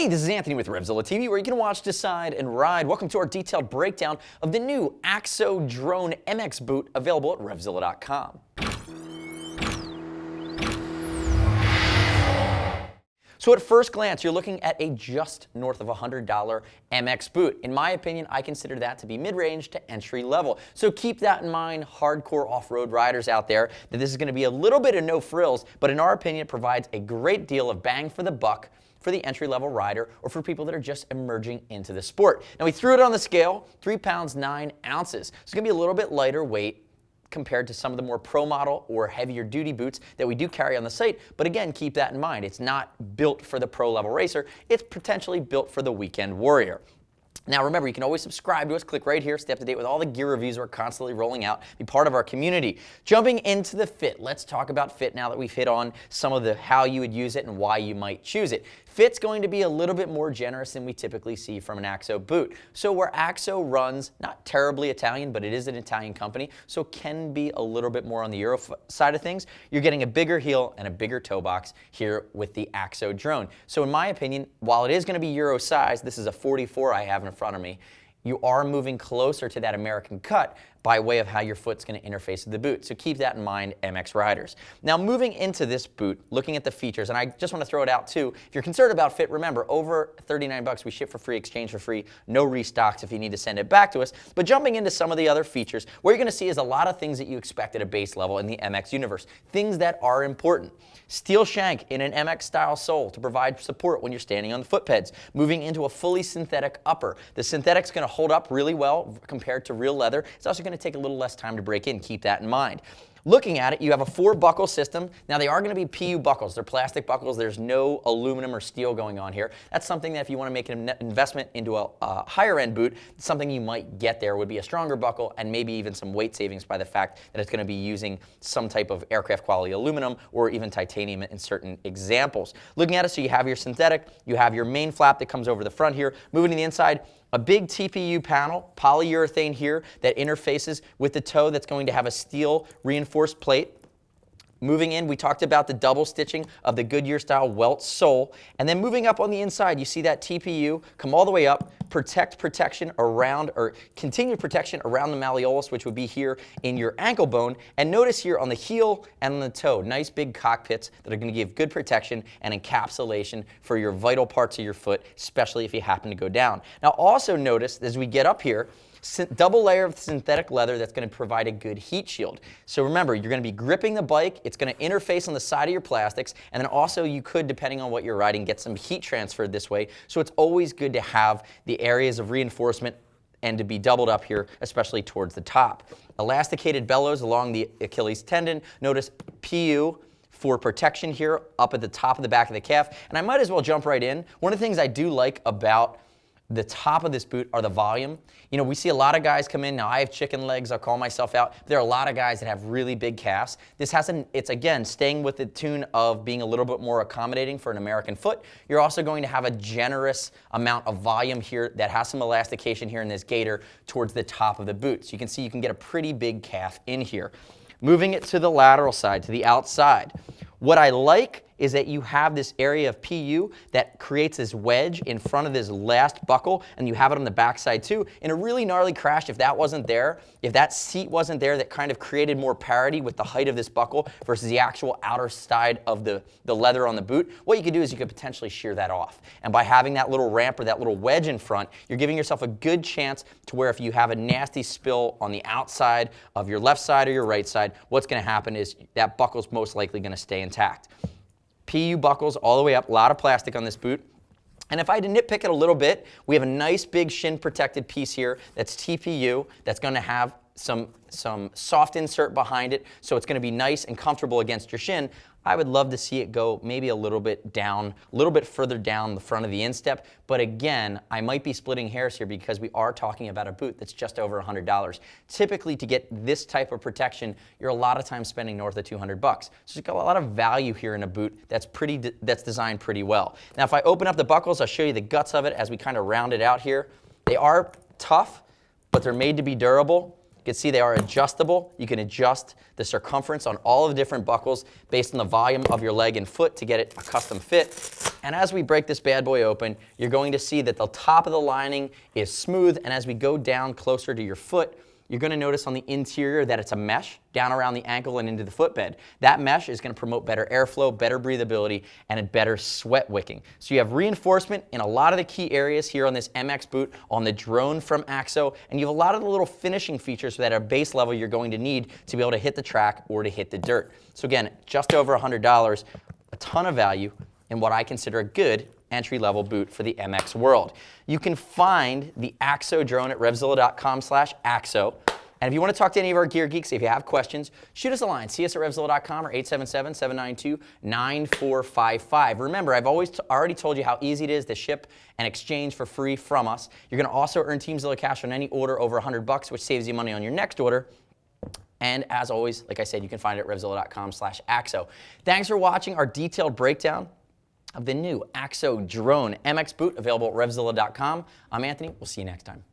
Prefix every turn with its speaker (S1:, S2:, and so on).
S1: Hey, this is Anthony with RevZilla TV, where you can watch, decide, and ride. Welcome to our detailed breakdown of the new AXO Drone MX boot available at RevZilla.com. So at first glance, you're looking at a just north of $100 MX boot. In my opinion, I consider that to be mid-range to entry level. So keep that in mind, hardcore off-road riders out there, that this is going to be a little bit of no frills, but in our opinion, it provides a great deal of bang for the buck for the entry-level rider or for people that are just emerging into the sport. Now we threw it on the scale, 3 pounds 9 ounces. It's going to be a little bit lighter weight compared to some of the more pro model or heavier duty boots that we do carry on the site. But again, keep that in mind. It's not built for the pro level racer. It's potentially built for the weekend warrior. Now remember, you can always subscribe to us. Click right here, stay up to date with all the gear reviews we're constantly rolling out. Be part of our community. Jumping into the fit, let's talk about fit now that we've hit on some of the how you would use it and why you might choose it. Fit's going to be a little bit more generous than we typically see from an AXO boot. So where AXO runs, not terribly Italian, but it is an Italian company, so can be a little bit more on the Euro side of things. You're getting a bigger heel and a bigger toe box here with the AXO Drone. So in my opinion, while it is going to be Euro size, this is a 44 I have in front of me, you are moving closer to that American cut by way of how your foot's going to interface with the boot. So keep that in mind, MX riders. Now moving into this boot, looking at the features, and I just want to throw it out too, if you're concerned about fit, remember, over 39 bucks, we ship for free, exchange for free, no restocks if you need to send it back to us. But jumping into some of the other features, what you're going to see is a lot of things that you expect at a base level in the MX universe, things that are important. Steel shank in an MX style sole to provide support when you're standing on the foot peds. Moving into a fully synthetic upper. The synthetic's going to hold up really well compared to real leather. It's also going to take a little less time to break in. Keep that in mind. Looking at it, you have a 4-buckle system. Now they are going to be PU buckles. They're plastic buckles. There's no aluminum or steel going on here. That's something that if you want to make an investment into a higher end boot, something you might get there would be a stronger buckle and maybe even some weight savings by the fact that it's going to be using some type of aircraft quality aluminum or even titanium in certain examples. Looking at it, so you have your synthetic, you have your main flap that comes over the front here. Moving to the inside, a big TPU panel, polyurethane here that interfaces with the toe that's going to have a steel reinforced plate. Moving in, we talked about the double stitching of the Goodyear style welt sole. And then moving up on the inside, you see that TPU come all the way up, protection around, or continued protection around the malleolus, which would be here in your ankle bone. And notice here on the heel and on the toe, nice big cockpits that are going to give good protection and encapsulation for your vital parts of your foot, especially if you happen to go down. Now also notice as we get up here, double layer of synthetic leather that's going to provide a good heat shield. So remember, you're going to be gripping the bike, it's going to interface on the side of your plastics, and then also you could, depending on what you're riding, get some heat transferred this way. So it's always good to have the areas of reinforcement and to be doubled up here, especially towards the top. Elasticated bellows along the Achilles tendon. Notice PU for protection here up at the top of the back of the calf. And I might as well jump right in. One of the things I do like about the top of this boot are the volume. You know, we see a lot of guys come in. Now, I have chicken legs. I'll call myself out. There are a lot of guys that have really big calves. It's again, staying with the tune of being a little bit more accommodating for an American foot. You're also going to have a generous amount of volume here that has some elastication here in this gaiter towards the top of the boot. So you can see you can get a pretty big calf in here. Moving it to the lateral side, to the outside. What I like is that you have this area of PU that creates this wedge in front of this last buckle, and you have it on the backside too. In a really gnarly crash, if that wasn't there, if that seat wasn't there, that kind of created more parity with the height of this buckle versus the actual outer side of the leather on the boot, what you could do is you could potentially shear that off. And by having that little ramp or that little wedge in front, you're giving yourself a good chance to where if you have a nasty spill on the outside of your left side or your right side, what's going to happen is that buckle's most likely going to stay intact. PU buckles all the way up, a lot of plastic on this boot. And if I had to nitpick it a little bit, we have a nice big shin protected piece here that's TPU, that's going to have some soft insert behind it, so it's going to be nice and comfortable against your shin. I would love to see it go maybe a little bit down, a little bit further down the front of the instep. But again, I might be splitting hairs here because we are talking about a boot that's just over $100. Typically, to get this type of protection, you're a lot of times spending north of 200 bucks. So you've got a lot of value here in a boot that's designed pretty well. Now, if I open up the buckles, I'll show you the guts of it as we kind of round it out here. They are tough, but they're made to be durable. You can see they are adjustable. You can adjust the circumference on all of the different buckles based on the volume of your leg and foot to get it a custom fit. And as we break this bad boy open, you're going to see that the top of the lining is smooth, and as we go down closer to your foot, you're going to notice on the interior that it's a mesh down around the ankle and into the footbed. That mesh is going to promote better airflow, better breathability, and a better sweat wicking. So you have reinforcement in a lot of the key areas here on this MX boot, on the Drone from AXO, and you have a lot of the little finishing features that at a base level you're going to need to be able to hit the track or to hit the dirt. So again, just over $100, a ton of value in what I consider a good entry-level boot for the MX world. You can find the AXO Drone at RevZilla.com/AXO. And if you want to talk to any of our gear geeks, if you have questions, shoot us a line. See us at RevZilla.com or 877-792-9455. Remember, I've already told you how easy it is to ship and exchange for free from us. You're going to also earn TeamZilla cash on any order over $100, which saves you money on your next order. And as always, like I said, you can find it at RevZilla.com/AXO. Thanks for watching our detailed breakdown of the new AXO Drone MX boot available at RevZilla.com. I'm Anthony. We'll see you next time.